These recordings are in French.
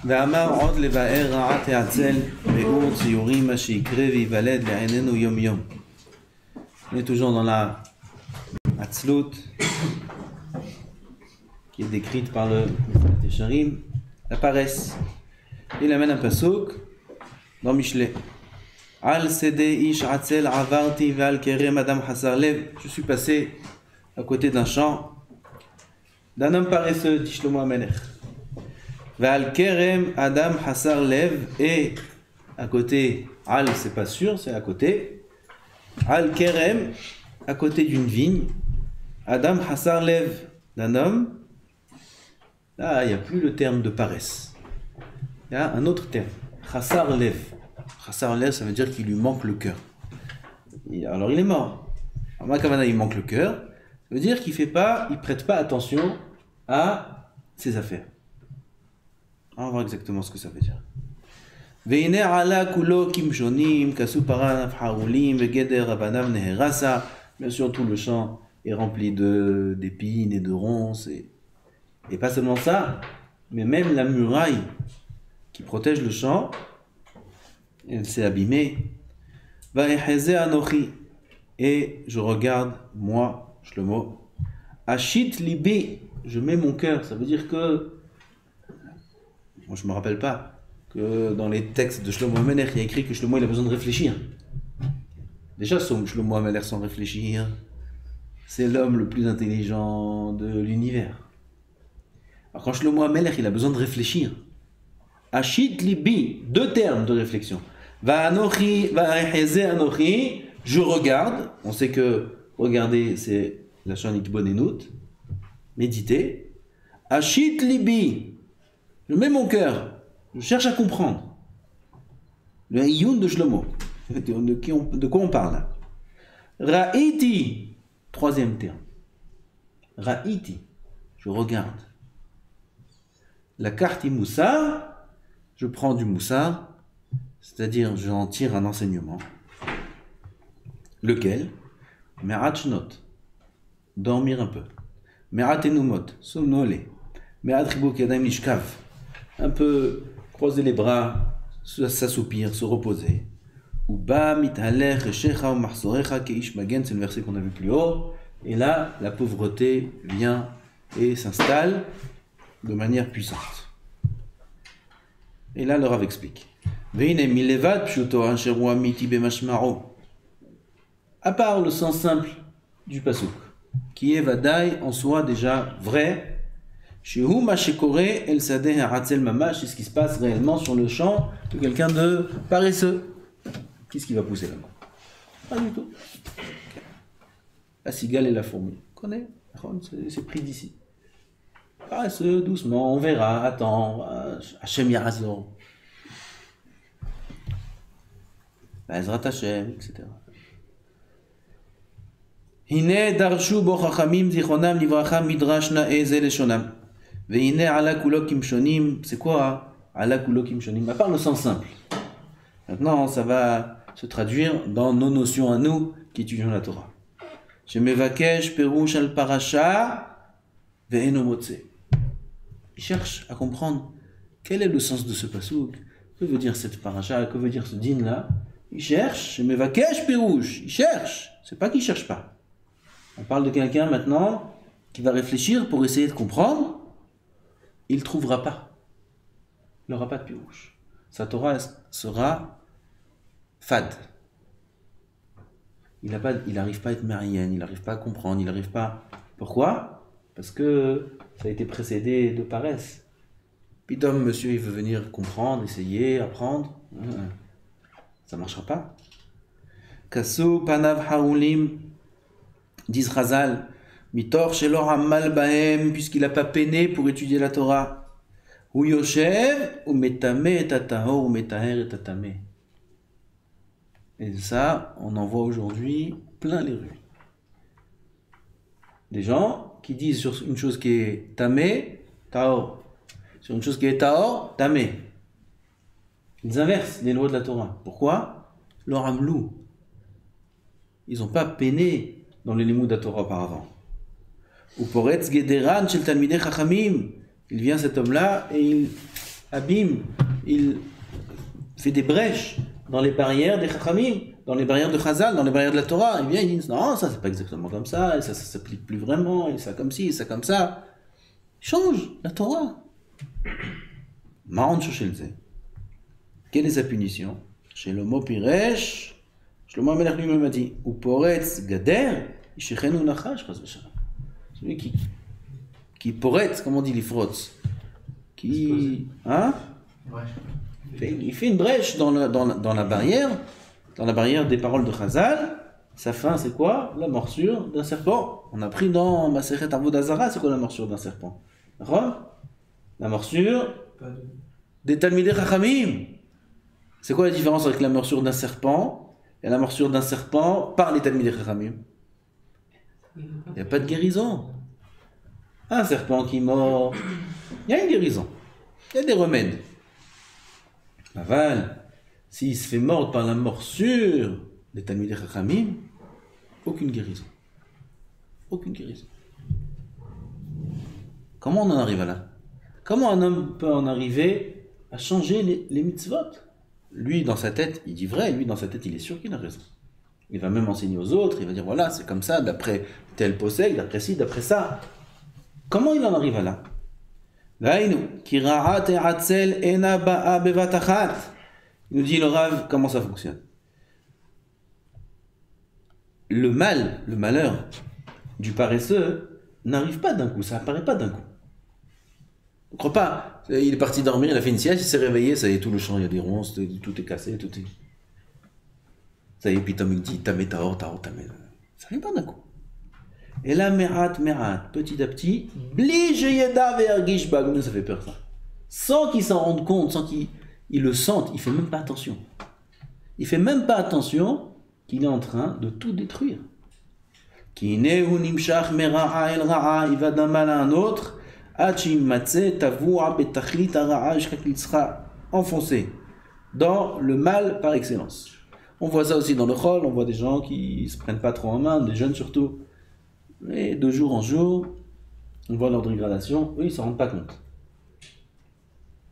ואמר עוד לבאר רעת העצל ביאור ציורים מה שיקרה ויוולד לעינינו יום יום. On est toujours dans la Hatzlut qui est décrite par le Tesharim, la paresse. Il amène un pasuk dans Mishlei. Al sede ish atzel avarti ve'al kerem adam hasar lev. Je suis passé à côté d'un champ d'un homme paresseux, dit Shlomo HaMelech. Ve'al kerem adam hasar lev. Et à côté, al c'est pas sûr, c'est à côté. Al kerem, à côté d'une vigne. Adam hasar lev, d'un homme. Là, il n'y a plus le terme de paresse. Il y a un autre terme. Hasar lev. Hasar lev, ça veut dire qu'il lui manque le cœur. Alors il est mort. Alors, Makavana, il manque le cœur. Ça veut dire qu'il prête pas attention à ses affaires. On va voir exactement ce que ça veut dire. Bien sûr, tout le champ est rempli d'épines et de ronces. Et pas seulement ça, mais même la muraille qui protège le champ, elle s'est abîmée. Et je regarde, moi, Shlomo, Ashit libi, je mets mon cœur. Ça veut dire que, moi je ne me rappelle pas, que dans les textes de Shlomo HaMelech, il y a écrit que Shlomo il a besoin de réfléchir. Déjà, Shlomo HaMelech sans réfléchir, c'est l'homme le plus intelligent de l'univers. Alors quand Shlomo HaMelech il a besoin de réfléchir, Ashit libi, deux termes de réflexion. Va'anochi, va'eheze anochi, je regarde. On sait que regarder c'est la chanit bonenut, méditer. Ashit libi, je mets mon cœur. Je cherche à comprendre. Le Iyun de Shlomo. De quoi on parle? Ra'iti. Troisième terme. Ra'iti. Je regarde. La carte moussar. Je prends du moussar. C'est-à-dire, j'en tire un enseignement. Lequel? Me'at shnot. Dormir un peu. Me'at enumot. Somnolé. Me'at chibuk yadayim nishkav. Un peu croiser les bras, s'assoupir, se reposer. Uba mitalech shecha u'machzorecha keish magen, c'est le verset qu'on a vu plus haut. Et là, la pauvreté vient et s'installe de manière puissante. Et là, le Rav explique. Veine milevad pshuto ansheru amiti bemashmaro. À part le sens simple du pasuk, qui est vadaï en soi déjà vrai. C'est ce qui se passe réellement sur le champ de quelqu'un de paresseux. Qu'est-ce qui va pousser là-bas? Pas du tout. La cigale et la fourmi. On connaît? C'est pris d'ici. Paresseux, doucement, on verra, attends. Hachem Yarazor. Ezrat Hachem, etc. Hine darshu bo chachamim zichronam livracha midrash na'e ze leshonam. C'est quoi ala kulokim shonim? À part le sens simple. Maintenant, ça va se traduire dans nos notions à nous qui étudions la Torah. Je mevakesh perush al parasha ve'eno motze. Il cherche à comprendre quel est le sens de ce pasuk. Que veut dire cette parasha? Que veut dire ce din là? Il cherche. Je mevakesh perush. Il cherche. C'est pas qu'il cherche pas. On parle de quelqu'un maintenant qui va réfléchir pour essayer de comprendre. Il ne trouvera pas. Il n'aura pas de pirouche. Sa Torah sera fade. Il n'arrive pas à être marienne, il n'arrive pas à comprendre, il n'arrive pas... Pourquoi? Parce que ça a été précédé de paresse. Puis d'homme, monsieur, il veut venir comprendre, essayer, apprendre. Ça ne marchera pas. Kassou panav haoulim, dit Razal, Mitor shelor hamal bahem, puisqu'il n'a pas peiné pour étudier la Torah. Hu yoshev, ou metame et tatahor, ou metaher et tatame. Et ça, on en voit aujourd'hui plein les rues. Des gens qui disent sur une chose qui est tamé, tahor. Sur une chose qui est tahor, tamé. Ils inversent les lois de la Torah. Pourquoi? Leur amlou. Ils n'ont pas peiné dans les limous de la Torah auparavant. Ou poretz gederan shel talmidei chachamim. Il vient cet homme-là et il abîme, il fait des brèches dans les barrières des Chachamim, dans les barrières de Chazal, dans les barrières de la Torah. Il vient, il dit non, ça c'est pas exactement comme ça, et ça s'applique plus vraiment, et ça comme ci, et ça comme ça. Change la Torah. Ma'on Shoshelze. Quelle est sa punition? Chez le mot Piresh, Shlomo HaMelech lui-même a dit ou Poretz Gader, Ishechenu Nachash, celui qui poretz, comme on dit, les frottes, qui. Hein? Il fait une brèche dans la barrière des paroles de Chazal. Sa fin, c'est quoi? La morsure d'un serpent. On a pris dans Masechet Avodah Zara, c'est quoi la morsure d'un serpent? La morsure des Talmidei Chachamim. C'est quoi la différence avec la morsure d'un serpent et la morsure d'un serpent par les Talmidei Chachamim? Il n'y a pas de guérison. Un serpent qui mord, il y a une guérison. Il y a des remèdes. Aval, s'il se fait mordre par la morsure des Talmidei Chachamim, aucune guérison. Aucune guérison. Comment on en arrive à là? Comment un homme peut en arriver à changer les mitzvot? Lui, dans sa tête, il dit vrai, lui, dans sa tête, il est sûr qu'il a raison. Il va même enseigner aux autres, il va dire voilà, c'est comme ça, d'après tel posek, d'après ci, d'après ça. Comment il en arrive à là? Il nous dit le Rav, comment ça fonctionne. Le mal, le malheur du paresseux n'arrive pas d'un coup, ça apparaît pas d'un coup. On ne croit pas, il est parti dormir, il a fait une sieste, il s'est réveillé, ça y est, tout le champ, il y a des ronces, tout est cassé, tout est... Ça y est, puis il dit, tamé, taor, ça n'arrive pas d'un coup. Et là, me'at, petit à petit, ça fait peur ça. Sans qu'il s'en rende compte, sans qu'il le sente, il ne fait même pas attention. Il ne fait même pas attention qu'il est en train de tout détruire. Il va d'un mal à un autre, jusqu'à qu'il sera enfoncé dans le mal par excellence. On voit ça aussi dans le chol, on voit des gens qui ne se prennent pas trop en main, des jeunes surtout. Et de jour en jour, on voit leur dégradation, eux ils ne s'en rendent pas compte.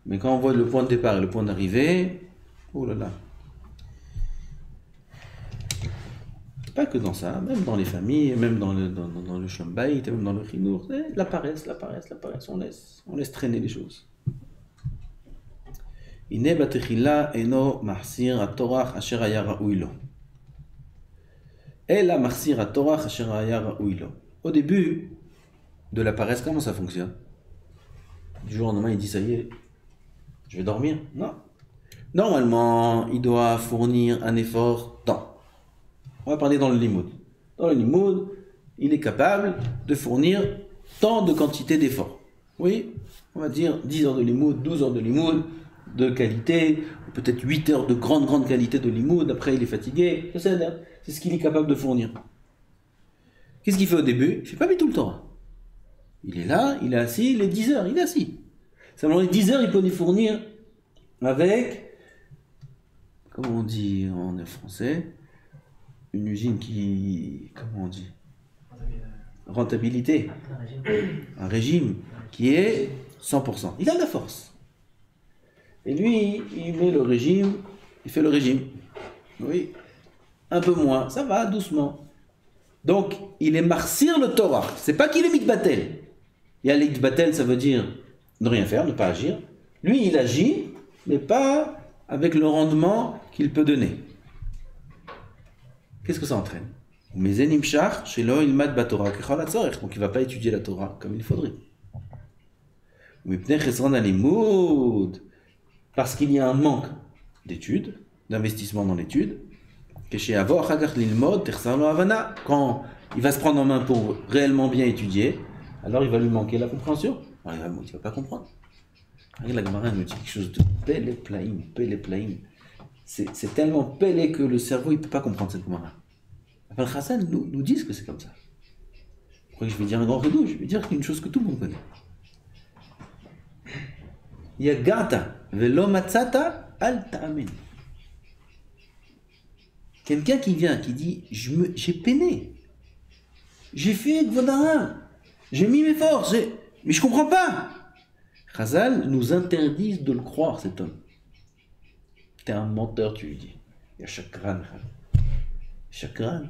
Mais quand on voit le point de départ et le point d'arrivée, oh là là. Pas que dans ça, même dans les familles, même dans le shambait, même dans le chinour, la paresse, on laisse traîner les choses. Ine batechila eno mahsir atorach asher haya ra'ui lo. Ela mahsir atorach asher haya ra'ui lo. Au début de la paresse, comment ça fonctionne? Du jour au lendemain, il dit ça y est, je vais dormir? Non. Normalement, il doit fournir un effort temps. On va parler dans le limoud. Dans le limoud, il est capable de fournir tant de quantité d'efforts. Oui, on va dire 10 heures de limoud, 12 heures de limoud, de qualité, ou peut-être 8 heures de grande qualité de limoud, après il est fatigué. C'est ce qu'il est capable de fournir. Qu'est-ce qu'il fait au début? Il ne fait pas tout le temps. Il est là, il est assis, les 10 heures, il est assis. Seulement les 10 heures, il peut les fournir avec, comment on dit en français, une usine qui, comment on dit, rentabilité, un régime qui est 100%. Il a de la force. Et lui, il met le régime, il fait le régime. Oui, un peu moins, ça va, doucement. Donc, il est marcir le Torah. C'est pas qu'il est mitbatel. Il y a l'mitbatel, ça veut dire ne rien faire, ne pas agir. Lui, il agit, mais pas avec le rendement qu'il peut donner. Qu'est-ce que ça entraîne? Donc il ne va pas étudier la Torah comme il faudrait. Parce qu'il y a un manque d'études, d'investissement dans l'étude. Quand il va se prendre en main pour réellement bien étudier, alors il va lui manquer la compréhension. Alors il ne va pas comprendre. La Gemara nous dit quelque chose de pele plaim. C'est tellement pelé que le cerveau ne peut pas comprendre cette Gemara. Après le Chassan nous disent que c'est comme ça. Pourquoi je vais dire un grand redou? Je vais dire une chose que tout le monde connaît. Yagata velo matzata al ta'amin. Quelqu'un qui vient, qui dit j'ai peiné, j'ai fait Gvodara, j'ai mis mes forces, mais je comprends pas. Chazal nous interdisent de le croire, cet homme. T'es un menteur, tu lui dis. Il y a chakran. Chakran.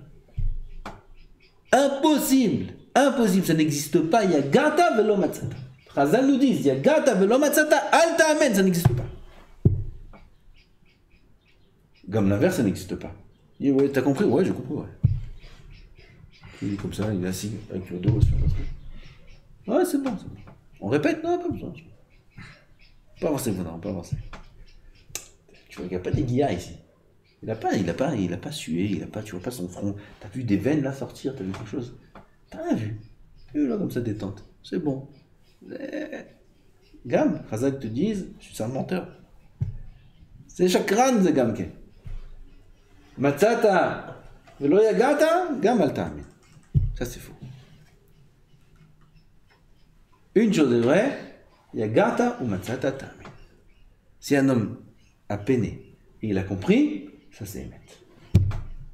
Impossible. Impossible, ça n'existe pas. Il y a gata velo matzata. Chazal nous dit, il y a gata velo matzata, alta amen, ça n'existe pas. Comme l'inverse, ça n'existe pas. Il dit, ouais, t'as compris? Ouais, j'ai compris, ouais. Il est comme ça, il est assis avec le dos sur le truc. Ouais, c'est bon, c'est bon. On répète? Non, pas besoin. Pas avancer, on pas avancer. Tu vois, il n'y a pas des guillards ici. Il a pas sué, tu vois pas son front. T'as vu des veines là sortir, t'as vu quelque chose? T'as rien vu. Et là, comme ça, détente. C'est bon. Gam, Chazal te disent, je suis un menteur. C'est chakran, c'est gamke. Matzata, velo yagata, gam al ta'amin. Ça, c'est faux. Une chose est vraie, yagata ou matzata ta'amin. Si un homme a peiné et il a compris, ça c'est émet.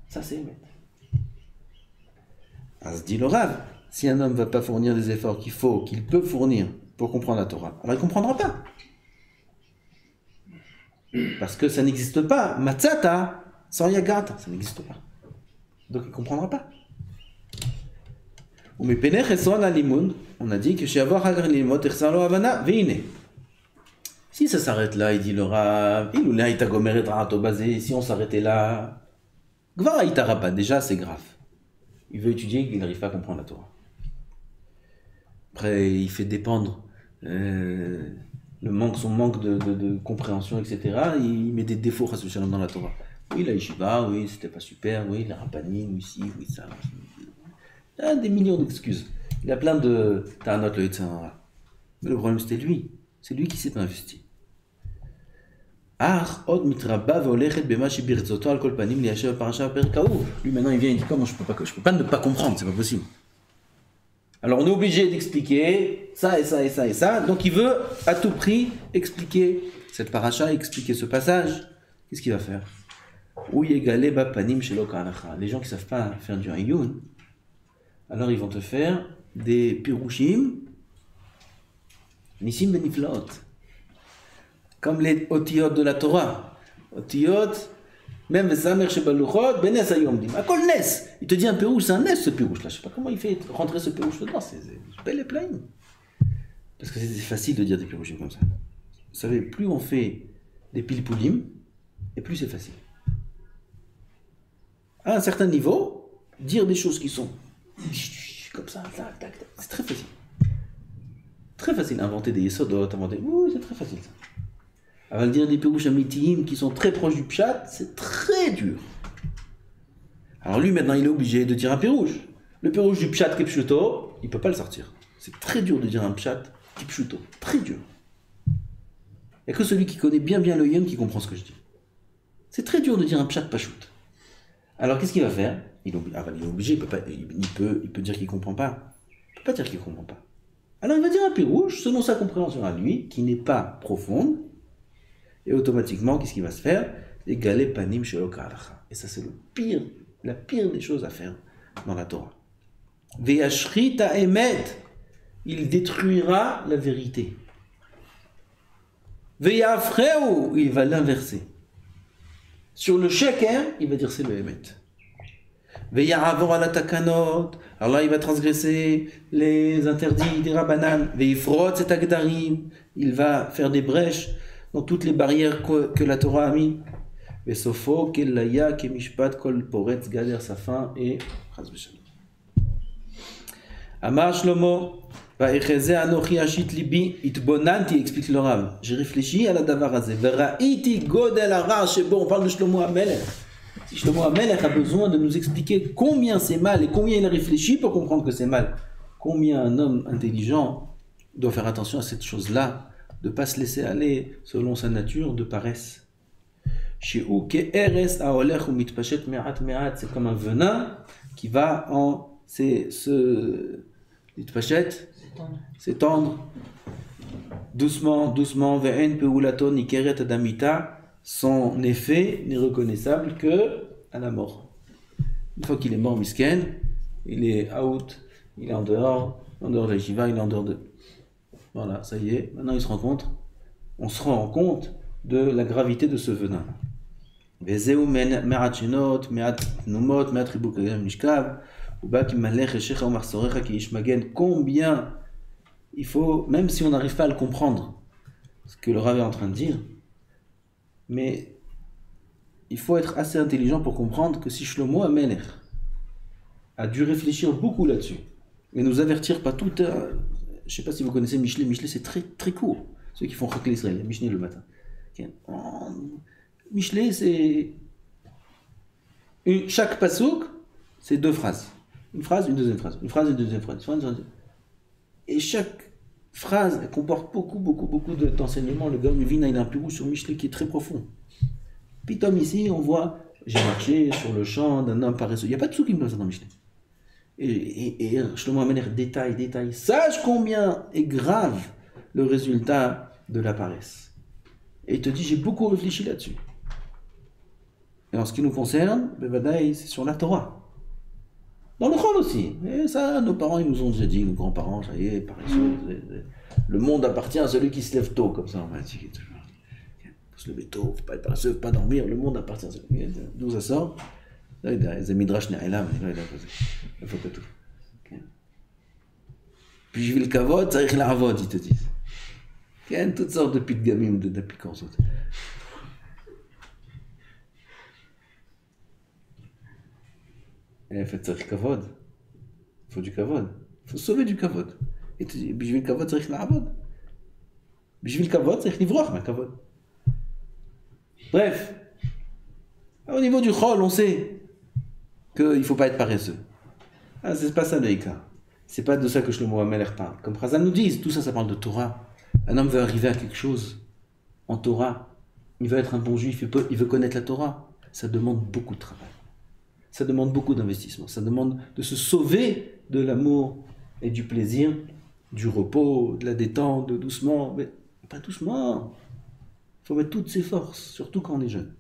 Ça c'est émet. Alors, se dit le Rav, si un homme ne va pas fournir des efforts qu'il peut fournir pour comprendre la Torah, alors il ne comprendra pas. Parce que ça n'existe pas. Matzata, sans yagata, ça n'existe pas. Donc il ne comprendra pas. On a dit que chez avoir hagar limot, echsalo havana, veine. Si ça s'arrête là, il dit le Rav, si on s'arrêtait là, Gvar Itaraba, déjà c'est grave. Il veut étudier, il n'arrive pas à comprendre la Torah. Après, il fait dépendre son manque de compréhension, etc. Il met des défauts dans la Torah. Oui, la yeshiva, oui, c'était pas super, oui, la rabbanim, oui, si, oui, ça. Il a des millions d'excuses. Il a plein de ta'anot le Yetzirah. Mais le problème, c'était lui. C'est lui qui s'est investi. Lui maintenant il vient et dit comment je peux pas ne pas comprendre, c'est pas possible. Alors on est obligé d'expliquer ça et ça et ça et ça, donc il veut à tout prix expliquer cette paracha, expliquer ce passage. Qu'est-ce qu'il va faire? Les gens qui savent pas faire du ayun, alors ils vont te faire des pirushim nisim beniflaot. Comme les otiyot de la Torah. Otiyot, même Samer Shebaluchot, Benes Ayomdim. À quoi le Nes? Il te dit un pérouche, c'est un Nes ce pérouche là. Je sais pas comment il fait rentrer ce pérouche dedans. C'est bel et plein. Parce que c'est facile de dire des pérouchim comme ça. Vous savez, plus on fait des pilpoulim, et plus c'est facile. À un certain niveau, dire des choses qui sont comme ça, tac, tac, tac, c'est très facile. Très facile. Inventer des yesodot, c'est très facile ça. Alors dire des pérouches amitiyim qui sont très proches du pshat, c'est très dur. Alors lui maintenant il est obligé de dire un pérouche. Le pérouche du pshat kipshuto, il ne peut pas le sortir. C'est très dur de dire un pshat kipshuto. Très dur. Il n'y a que celui qui connaît bien le yom qui comprend ce que je dis. C'est très dur de dire un pshat pashut. Alors qu'est-ce qu'il va faire? Il est obligé, il peut dire qu'il ne comprend pas. Il ne peut pas dire qu'il ne comprend pas. Alors il va dire un pérouche selon sa compréhension à lui, qui n'est pas profonde. Et automatiquement, qu'est-ce qui va se faire? Égaler panim shelo k'halacha. Et ça, c'est la pire des choses à faire dans la Torah. Ve'yashrit ha'emet, il détruira la vérité. Ve'yafreu, il va l'inverser. Sur le sheker, il va dire c'est le emet. Ve'ya'avor ala takanot, alors là, il va transgresser les interdits des rabbanan. Ve'yifrot et agdarim, il va faire des brèches dans toutes les barrières que la Torah a mis. Vesofo, kelaya, kemishpat, kol poretz, gader, sa fin, et chas v'shalom. Amar Shlomo, va'echeze anochi ashit libi, itbonanti, explique le Rav. J'ai réfléchi à la davar hazeh, vera'iti godel hara, shebo, on parle de Shlomo HaMelech. Si Shlomo HaMelech a besoin de nous expliquer combien c'est mal et combien il a réfléchi pour comprendre que c'est mal, combien un homme intelligent doit faire attention à cette chose-là, de ne pas se laisser aller selon sa nature de paresse. C'est comme un venin qui va s'étendre doucement, son effet n'est reconnaissable que à la mort. Une fois qu'il est mort, misken, il est out, il est en dehors de la yeshiva, il est en dehors de... Voilà, ça y est, maintenant on se rend compte de la gravité de ce venin. Combien il faut, même si on n'arrive pas à le comprendre, ce que le Rav est en train de dire, mais il faut être assez intelligent pour comprendre que si Shlomo HaMelech a dû réfléchir beaucoup là-dessus, et nous avertir pas tout, je ne sais pas si vous connaissez Michelet, Michelet c'est très, très court, ceux qui font Chak l'Israël, Michelet le matin. Michelet c'est... Chaque pasouk, c'est 2 phrases. Une phrase, une deuxième phrase. Une phrase, une deuxième phrase. Et chaque phrase elle comporte beaucoup d'enseignements. Le gars Mivina, il a un plus sur Michelet qui est très profond. Puis comme ici, on voit, j'ai marché sur le champ d'un homme paresseux. Il n'y a pas de sous qui me passe dans Michelet. Et Shlomo HaMelech détaille. Sache combien est grave le résultat de la paresse. Et il te dit, j'ai beaucoup réfléchi là-dessus. Et en ce qui nous concerne, c'est sur la Torah. Dans le Khol aussi. Et ça, nos parents, ils nous ont déjà dit, nos grands-parents, ça y est, paresseux. Le monde appartient à celui qui se lève tôt, comme ça, on va dire. Il faut se lever tôt, il ne faut pas être paresseux, il ne faut pas dormir. Le monde appartient à celui. D'où ça sort? Les midrash ne'elam, il faut que tout. Puis je vais le kavod, ça y est la avod, ils te disent. Il y a toutes sortes de pitgamim, de piquances. Et en fait, ça y est kavod. Il faut du kavod. Il faut sauver du kavod. Et tu dis, je vais le kavod, ça y est la avod. Je vais le kavod, ça y est l'ivroch, ma kavod. Bref. Au niveau du chol, on sait qu'il ne faut pas être paresseux. Ah, c'est pas ça le Ika. C'est pas de ça que Shlomo HaMelech parle. Comme Chazal nous dit, tout ça, ça parle de Torah. Un homme veut arriver à quelque chose en Torah. Il veut être un bon juif, il veut connaître la Torah. Ça demande beaucoup de travail. Ça demande beaucoup d'investissement. Ça demande de se sauver de l'amour et du plaisir, du repos, de la détente, de doucement. Mais pas doucement. Il faut mettre toutes ses forces, surtout quand on est jeune.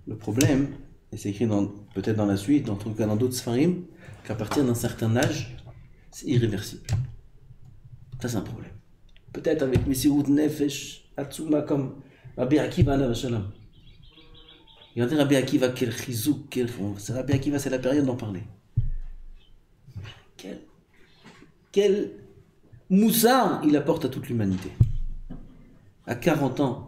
Le problème, et c'est écrit peut-être dans la suite, en tout cas dans d'autres sfarim, qu'à partir d'un certain âge, c'est irréversible. Ça, c'est un problème. Peut-être avec Messirut Nefesh, Atsuma, comme Rabbi Akiva, Alav Shalom. Regardez Rabbi Akiva, quel chizouk, Rabbi Akiva, c'est la période d'en parler. Quel moussard il apporte à toute l'humanité. À 40 ans,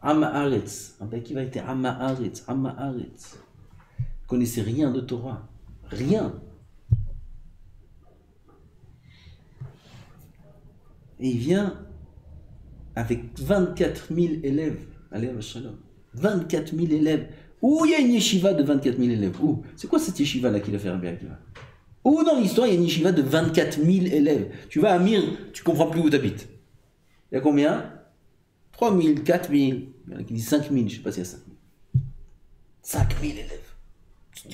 Amma Haaretz, Rabbi Akiva était Amma Haaretz. Il ne connaissait rien de Torah. Rien. Et il vient avec 24 000 élèves. Allez, Shalom. 24 000 élèves. Où il y a une yeshiva de 24 000 élèves? Où? C'est quoi cette yeshiva-là qu'il a fait Rabbi Akiva? Où dans l'histoire il y a une yeshiva de 24 000 élèves? Tu vas à Mir, tu ne comprends plus où tu habites. Il y a combien? 3 000, 4 000. Il y en a qui disent 5 000, je ne sais pas s'il y a 5 000. 5 000 élèves.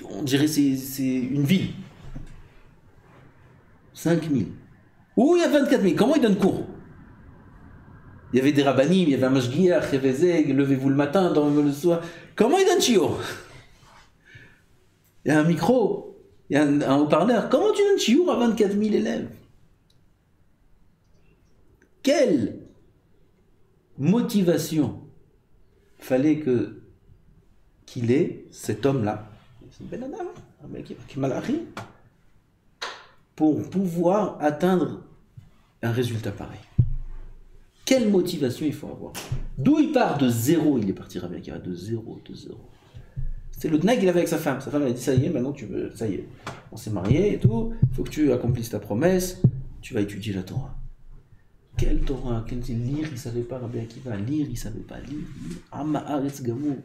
On dirait que c'est une ville. 5 000. Où il y a 24 000? Comment ils donnent cours? Il y avait des rabbanim, il y avait un mashgiach, il y avait zeg, levez-vous le matin, dormez le soir. Comment ils donnent shiur? Il y a un micro, il y a un haut-parleur. Comment tu donnes shiur à 24 000 élèves? Quelle motivation fallait qu'il ait, cet homme-là, c'est Ben Adam, un mec qui est malachi, pour pouvoir atteindre un résultat pareil. Quelle motivation il faut avoir? D'où il part? De zéro, il est parti Rabbi Akiva, de zéro. C'est le tnaï qu'il avait avec sa femme. Sa femme elle a dit, ça y est, maintenant ça y est, on s'est mariés et tout, il faut que tu accomplisses ta promesse, tu vas étudier la Torah. Quelle Torah? Lire, il ne savait pas, Rabbi Akiva. Lire, il ne savait pas. Lire. Amma Haaretz Gamur.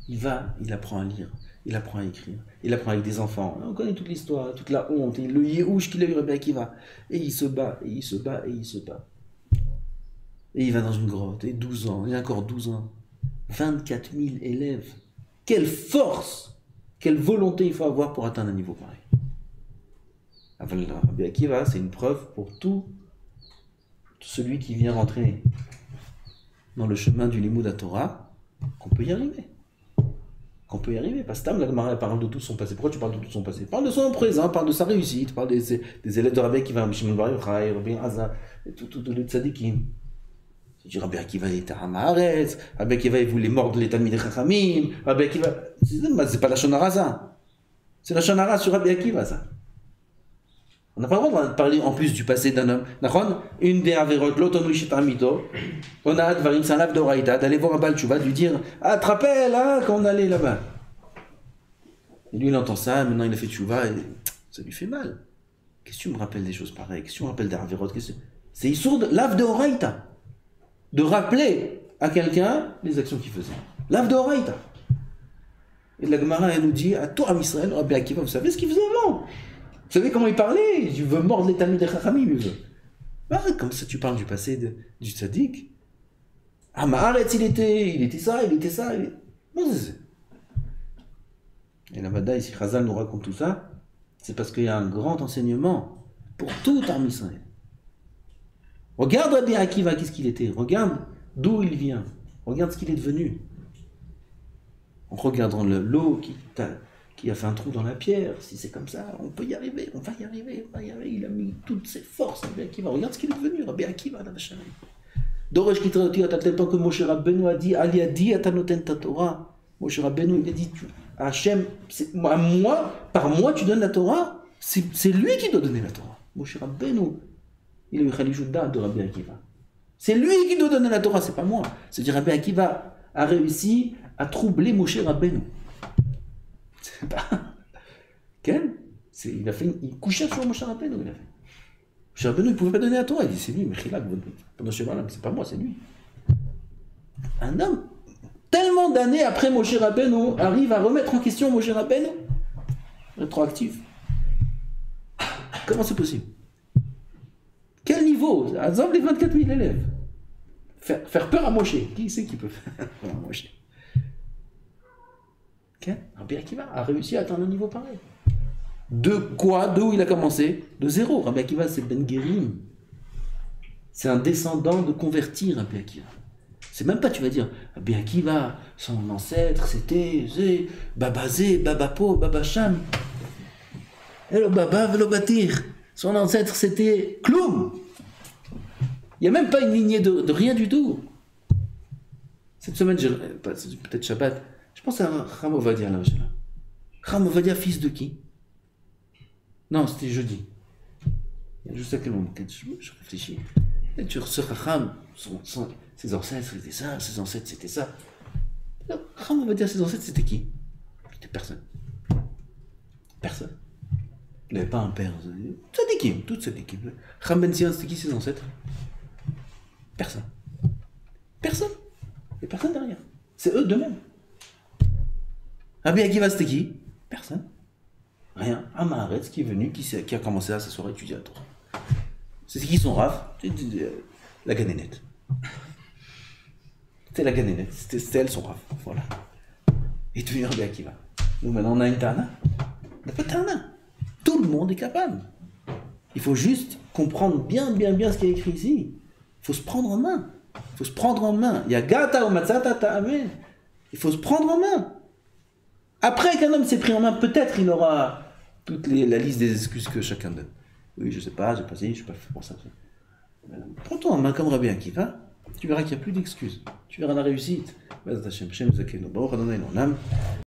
Il apprend à lire. Il apprend à écrire. Il apprend avec des enfants. On connaît toute l'histoire, toute la honte, et le yéhouch qu'il a eu, Rabbi Akiva. Et il se bat. Et il va dans une grotte. Et 12 ans. Et encore 12 ans. 24 000 élèves. Quelle force, quelle volonté il faut avoir pour atteindre un niveau pareil. Rabbi Akiva, c'est une preuve pour tout celui qui vient rentrer dans le chemin du Limoud à Torah, qu'on peut y arriver. qu'on peut y arriver. Parce que la Gemara parle de tout son passé. Pourquoi tu parles de tout son passé? Parle de son présent, parle de sa réussite, parle des élèves de Rabbi Akiva, Shimon Bar Yochai, Rabbi Aza, et tous les tzadikim. Tu dis Rabbi Akiva était à Haaretz, Rabbi Akiva il voulait mordre les Talmidei Chachamim, Rabbi Akiva, c'est pas la Shonara ça. C'est la Shonara sur Rabbi Akiva ça. On n'a pas le droit de parler en plus du passé d'un homme. Une des avérotes, l'autonomie shitamito, on a Dvarim Salav d'Oraïta, d'aller voir un Baal Tshuva, de lui dire ah, te rappelles hein, quand on allait là-bas. Et lui il entend ça, maintenant il a fait Tshuva, et ça lui fait mal. Qu'est-ce que tu me rappelles des choses pareilles? Qu'est-ce que tu me rappelles des avérotes? C'est Issour Lav d'Oraïta. De rappeler à quelqu'un les actions qu'il faisait. Lav d'Oraïta. Et la Gemara elle nous dit à toi, à Israël, Rabbi Akiva, vous savez ce qu'il faisait avant? Vous savez comment il parlait? Il veut mordre les Talmidei Chachamim. Ah, comme ça, tu parles du passé du tzaddik. Ah, Maaretz, il était ça, il était ça. Et la Vada, ici, Chazal nous raconte tout ça. C'est parce qu'il y a un grand enseignement pour tout Am Israël. Regarde Rabbi Akiva, qu'est-ce qu'il était. Regarde d'où il vient. Regarde ce qu'il est devenu. En regardant l'eau qui a fait un trou dans la pierre, si c'est comme ça, on peut y arriver, on va y arriver. Il a mis toutes ses forces, Rabbi Akiva. Regarde ce qu'il est devenu, Rabbi Akiva, la vache. Dorosh Kitrati, à tel point que Moshe Rabbeinu a dit, Ali a dit, Atanoten ta Torah. Moshe Rabbeinu, il a dit, Hachem, par moi, tu donnes la Torah, c'est lui qui doit donner la Torah. Moshe Rabbeinu, il a eu Khalijuddin de Rabbi Akiva. C'est lui qui doit donner la Torah, c'est pas moi. C'est-à-dire, Rabbi Akiva a réussi à troubler Moshe Rabbeinu. C'est pas. Quel? Il couchait sur Moshe Rabbeinu, il a fait. Moshe Rabbeinu, il ne pouvait pas donner la Torah. Il dit, c'est lui, Mechilak, c'est pas moi, c'est lui. Un homme, tellement d'années après Moshe Rabbeinu, arrive à remettre en question Moshe Rabbeinu. Rétroactif. Comment c'est possible? Quel niveau? Par exemple, les 24 000 élèves. Faire peur à Moshe. Qui c'est qui peut faire peur à Moshe? Rabbi Akiva a réussi à atteindre un niveau pareil. De quoi? D'où il a commencé? De zéro. Rabbi Akiva, c'est Ben Gerim. C'est un descendant de convertir, Rabbi Akiva. C'est même pas, tu vas dire, Rabbi Akiva, son ancêtre, c'était Baba Zé, Baba Po, Baba Sham. Et le Baba Velo Batir. Son ancêtre, c'était Kloum. Il n'y a même pas une lignée de rien du tout. Cette semaine, peut-être Shabbat, je pense à Chacham Ovadia là. Chacham Ovadia, fils de qui? Non, c'était jeudi. Je sais à quel moment. Je réfléchis. Et tu ce Chacham, ses ancêtres c'était ça, ses ancêtres c'était ça. Chacham Ovadia, ses ancêtres c'était qui? C'était personne. Personne. Il n'avait pas un père. Toute cette équipe. Chacham Ben Zion, c'était qui ses ancêtres? Personne. Personne. Il n'y a personne derrière. C'est eux d'eux-mêmes. Rabbi Akiva, c'était qui? Personne. Rien. Un Maaretz qui est venu, qui a commencé à s'asseoir à étudier la Torah. C'est qui son Rav? La Ganénette. C'était la Ganénette. C'était elle son Rav. Voilà. Et devenu Rabbi Akiva. Nous, maintenant, on a une Tana. On n'a pas de Tana. Tout le monde est capable. Il faut juste comprendre bien ce qui est écrit ici. Il faut se prendre en main. Il faut se prendre en main. Il y a Gata ou Matzata Ta'amen. Il faut se prendre en main. Après qu'un homme s'est pris en main, peut-être il aura toute la liste des excuses que chacun donne. Oui, je sais pas, j'ai pas dit, je suis pas fait pour ça. Prends-toi en main comme Rabbi Akiva, tu verras qu'il n'y a plus d'excuses. Tu verras la réussite.